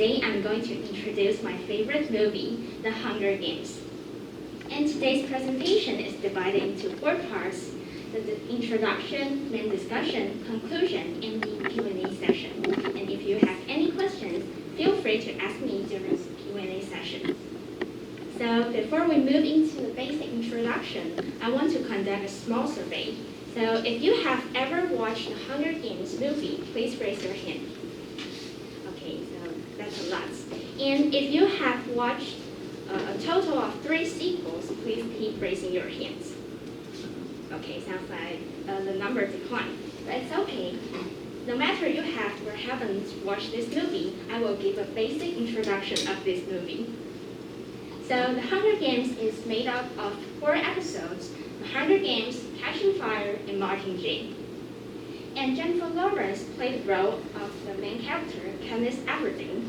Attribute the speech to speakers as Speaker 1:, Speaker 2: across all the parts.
Speaker 1: today I'm going to introduce my favorite movie, The Hunger Games. And today's presentation is divided into 4 parts: the introduction, main discussion, conclusion, and the Q&A session. And if you have any questions, feel free to ask me during the Q&A session. So before we move into the basic introduction, I want to conduct a small survey. So if you have ever watched the Hunger Games movie, please raise your hand. Okay, so that's a lot. And if you have watched a total of 3 sequels, please keep raising your hands. Okay, sounds like the number declined, but it's okay. No matter you have or haven't watched this movie, I will give a basic introduction of this movie. So The Hunger Games is made up of 4 episodes: The Hunger Games, Catching Fire, and Mockingjay. And Jennifer Lawrence played the role of the main character, Katniss Everdeen,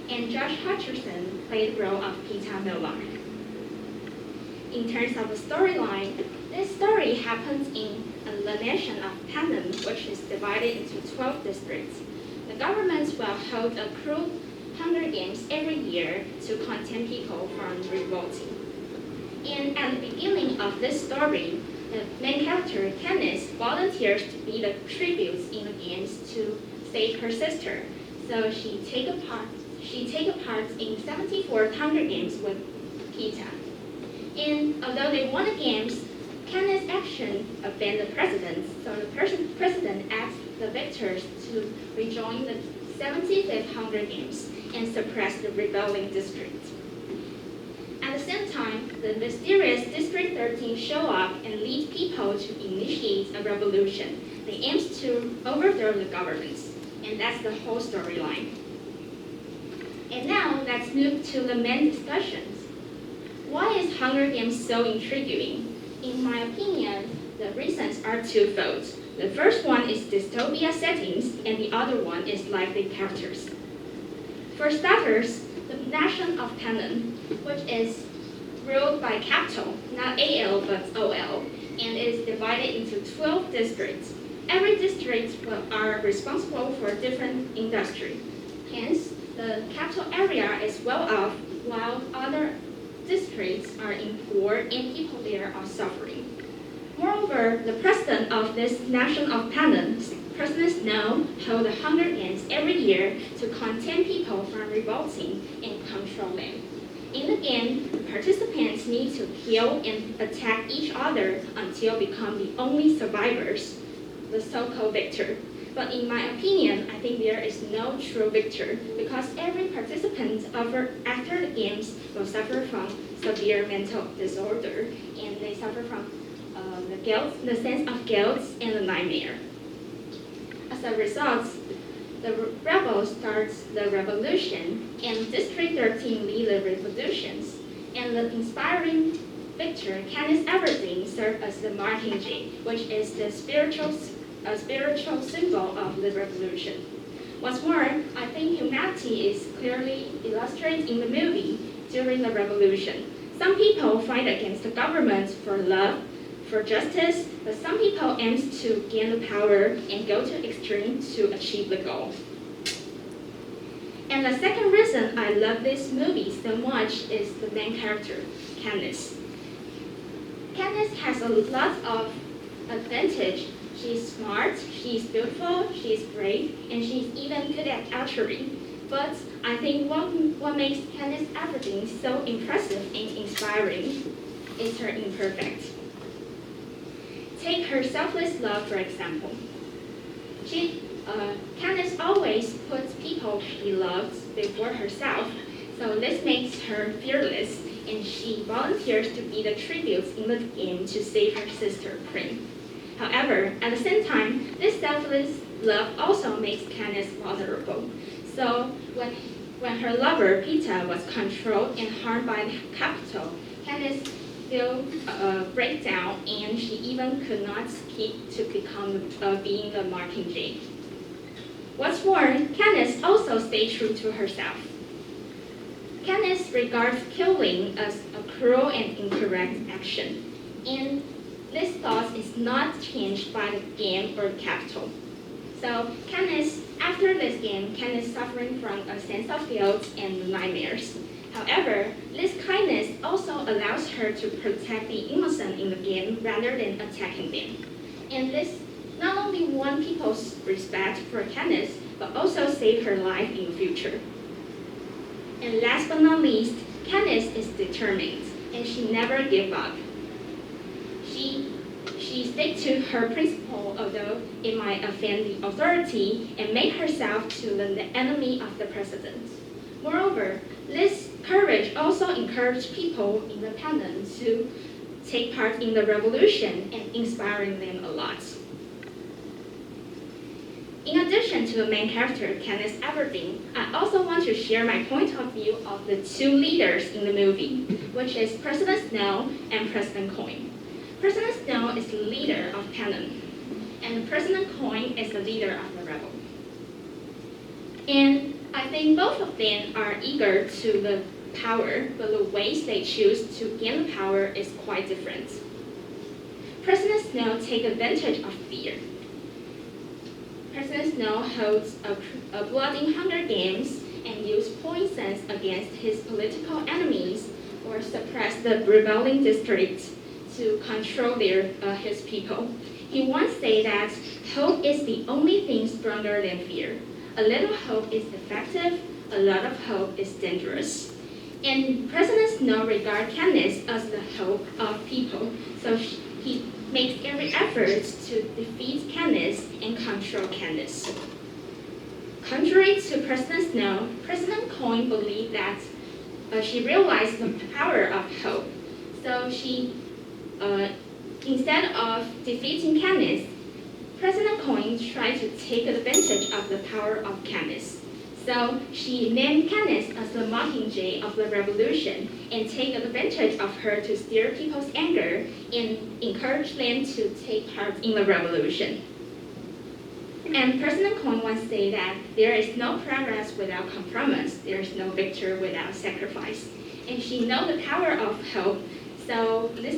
Speaker 1: and Josh Hutcherson played the role of Peeta Mellark. In terms of the storyline, this story happens in the nation of Panem, which is divided into 12 districts. The government will hold a cruel Hunger Games every year to contain people from revolting. And at the beginning of this story, the main character, Katniss, volunteers to be the tributes in the games to save her sister. So she take a part in 74 Hunger Games with Peeta. And although they won the games, Katniss' action offended the president, so the president asked the victors to rejoin the 75th Hunger Games and suppress the rebelling district. At the same time, the mysterious District 13 show up and lead people to initiate a revolution. They aim to overthrow the government, and that's the whole storyline. And now let's move to the main discussions. Why is Hunger Games so intriguing? In my opinion, the reasons are twofold. The first one is dystopia settings, and the other one is lively characters. For starters, the nation of Panem, which is ruled by capital, not AL but OL, and is divided into 12 districts. Every district are responsible for a different industry. Hence, the capital area is well off, while other districts are in poor and people there are suffering. Moreover, the president of this nation of Panem, President Snow, hold the Hunger Games every year to contain people from revolting and control them. In the game, the participants need to kill and attack each other until become the only survivors, the so-called victor. But in my opinion, I think there is no true victor because every participant after the games will suffer from severe mental disorder, and they suffer from the sense of guilt and the nightmare. As a result, the rebels start the revolution, and District 13 lead the revolutions, and the inspiring victor, Katniss Everdeen, served as the Mockingjay, which is the spiritual symbol of the revolution. What's more, I think humanity is clearly illustrated in the movie during the revolution. Some people fight against the government for love, for justice, but some people aim to gain the power and go to extreme to achieve the goal. And the second reason I love this movie so much is the main character, Katniss. Katniss has a lot of advantage. She's smart, she's beautiful, she's brave, and she's even good at archery. But I think what makes Katniss Everdeen so impressive and inspiring is her imperfect. Take her selfless love, for example. Katniss always puts people she loves before herself, so this makes her fearless, and she volunteers to be the tributes in the game to save her sister, Prim. However, at the same time, this selfless love also makes Katniss vulnerable. So when her lover, Peeta, was controlled and harmed by the capital, Katniss still break down, and she even could not keep to become being the Mockingjay. What's more, Katniss also stayed true to herself. Katniss regards killing as a cruel and incorrect action, and this thought is not changed by the game or capital. So Candice, after this game, Candice is suffering from a sense of guilt and nightmares. However, this kindness also allows her to protect the innocent in the game rather than attacking them. And this not only won people's respect for Candice, but also saved her life in the future. And last but not least, Candice is determined, and she never gives up. She sticks to her principle, although it might offend the authority, and make herself to the enemy of the president. Moreover, this courage also encouraged people in the Panam to take part in the revolution and inspiring them a lot. In addition to the main character, Candice Everdeen, I also want to share my point of view of the two leaders in the movie, which is President Snow and President Coin. President Snow is the leader of Panam, and President Coin is the leader of the rebel. And I think both of them are eager to the power, but the ways they choose to gain the power is quite different. President Snow takes advantage of fear. President Snow holds a bloody Hunger Games and uses poisons against his political enemies or suppress the rebelling districts to control his people. He once said that hope is the only thing stronger than fear. A little hope is effective, a lot of hope is dangerous. And President Snow regards Candice as the hope of people, so he makes every effort to defeat Candice and control Candice. Contrary to President Snow, President Coin believed that she realized the power of hope. So she, instead of defeating Candice, President Coin tried to take advantage of the power of Candice. So she named Candice as the Mockingjay of the revolution and take advantage of her to stir people's anger and encourage them to take part in the revolution. And President Coin once said that there is no progress without compromise, there is no victory without sacrifice. And she knows the power of hope, so this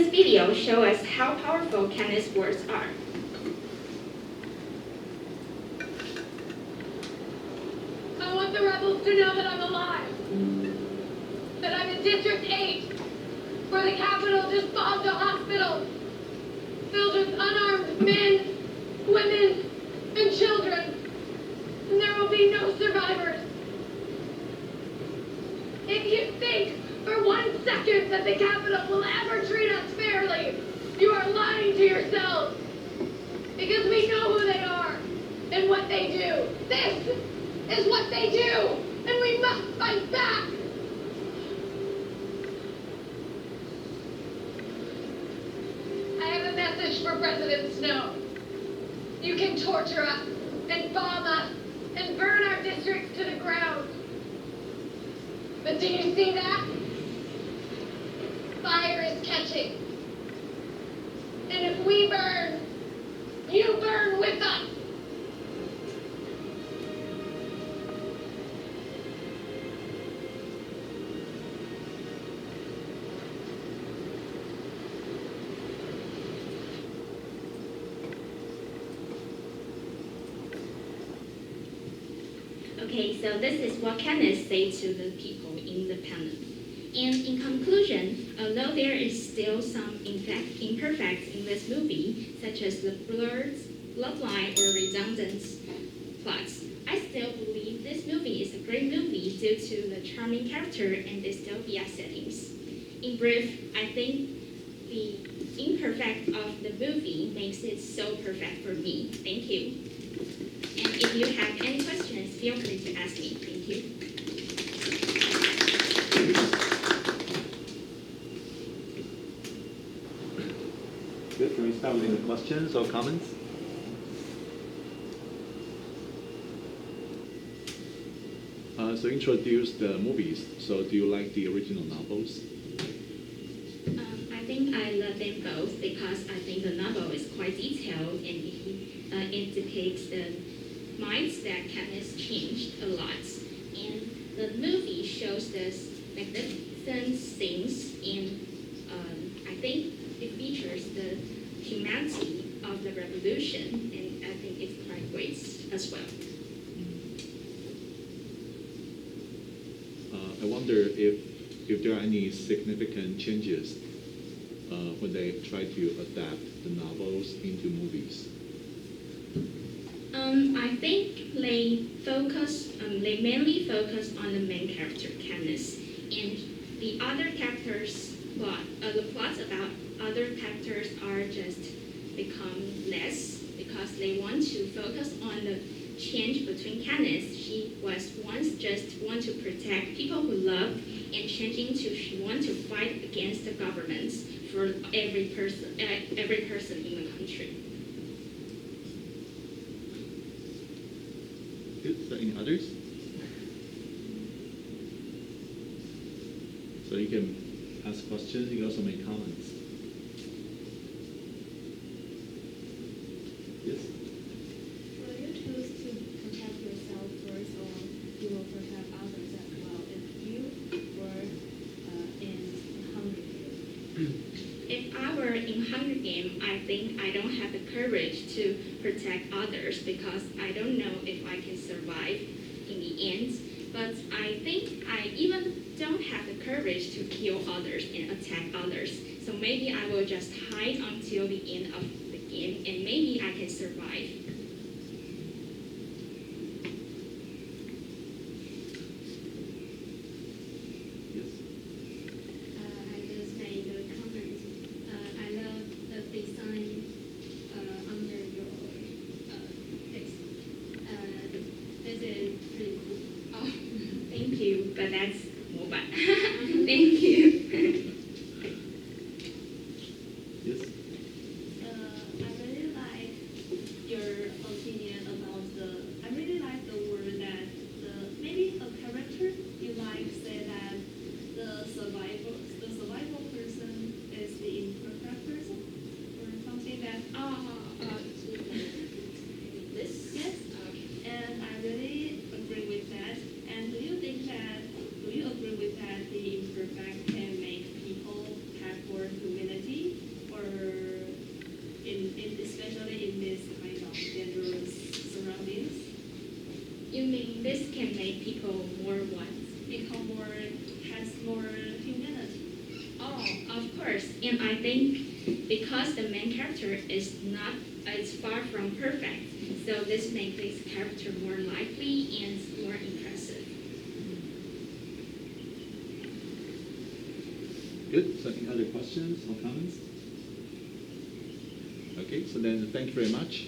Speaker 1: video shows us how powerful Candice's words are.
Speaker 2: I want the rebels to know that I'm alive, that I'm in District 8, where the capital just bombed a hospital filled with unarmed men, women, and children, and there will be no survivors. If you think for 1 second that the capital will ever treat us fairly, you are lying to yourselves, because we know who they are and what they do. This is what they do, and we must fight back. I have a message for President Snow. You can torture us and bomb us and burn our districts to the ground. But do you see that? Fire is catching. And if we burn, you burn with us.
Speaker 1: Okay, so this is what Candice said to the people in the panel. And in conclusion, although there is still some imperfections in this movie, such as the blurred bloodline or redundant plots, I still believe this movie is a great movie due to the charming character and dystopia settings. In brief, I think the imperfect of the movie makes it so perfect for me. Thank you. And if you have any questions, feel free to ask me. Thank you.
Speaker 3: Good. Can we start with any questions or comments? So introduce the movies. So do you like the original novels?
Speaker 1: I think I love them both because I think the novel is quite detailed and it depicts the minds that Candice changed a lot. And the movie shows this magnificent scenes and I think it features the humanity of the revolution, and I think it's quite as well.
Speaker 3: I wonder if there are any significant changes when they try to adapt the novels into movies.
Speaker 1: I think they mainly focus on the main character, Janice, and the other characters, the plots about other characters are just become less because they want to focus on the change between Janice. She was once just want to protect people who love, and changing to she want to fight against the governments for every person in the country.
Speaker 3: Good. So any others? So you can ask questions. You can also make comments. Yes.
Speaker 4: Will you choose to protect yourself first, or you will protect others as well if you were in Hunger Games?
Speaker 1: If I were in Hunger Games, I think I don't have the courage to protect others because I don't know if I can survive in the end. But I think I even don't have the courage to kill others and attack others. So maybe I will just hide until the end of the game and maybe I can survive.
Speaker 3: Yes.
Speaker 4: I just made a comment. I love the design under your face. This is pretty cool.
Speaker 1: Oh, thank you, but that's mobile. Thank you.
Speaker 3: Yes.
Speaker 4: I really like your opinion about I really like the word that maybe a character you like say that the survival person is the imperfect person or something that.
Speaker 1: This?
Speaker 4: Yes.
Speaker 1: Okay.
Speaker 4: And I really agree with that. And do you agree with that the imperfect can make people have more humility, or especially in this kind of dangerous surroundings,
Speaker 1: You mean this can make people more what?
Speaker 4: has more humility?
Speaker 1: Oh, of course. And I think because the main character is far from perfect, so this makes this character more lively and more impressive.
Speaker 3: Good. So any other questions or comments? Okay. So then thank you very much.